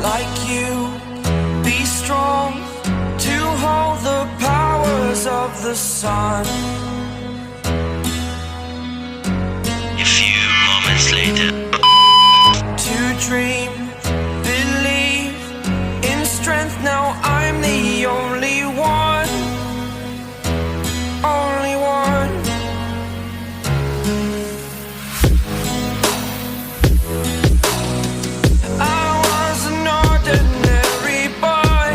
like you, be strong to hold the powers of the sun. A few moments later. To dream, believe in strength. Now I'm the only one, only one. I was an ordinary boy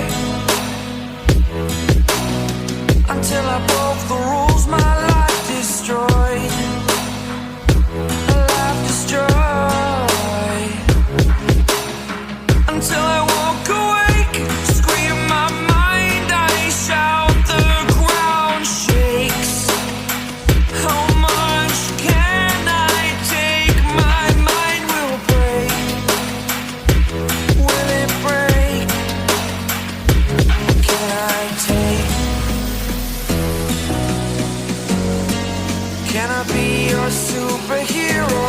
until I broke the rules. My life destroyed, life destroyed. Until I walk awake, scream my mind, I shout, the ground shakes. How much can I take? My mind will break. Will it break? What can I take? Can I be your superhero?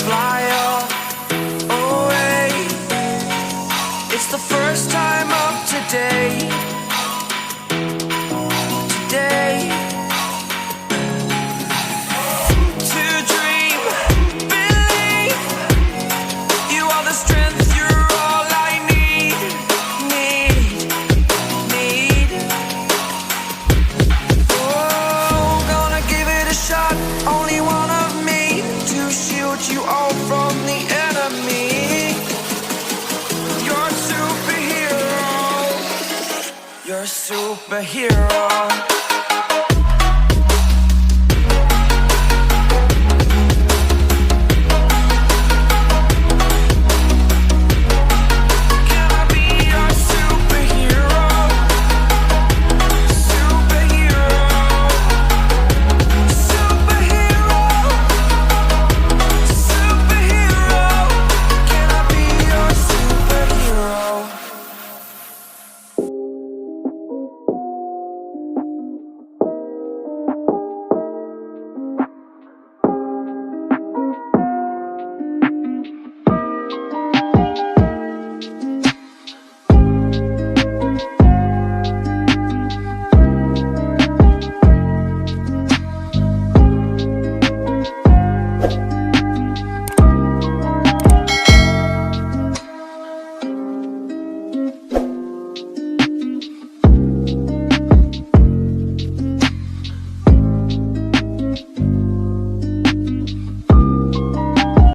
Fly away. It's the first time of today. Today. To dream, believe. You are the strength, you're all I need. Need. Oh, gonna give it a shot. Only one of me to shield you all from the enemy. You're a superhero. You're a superhero.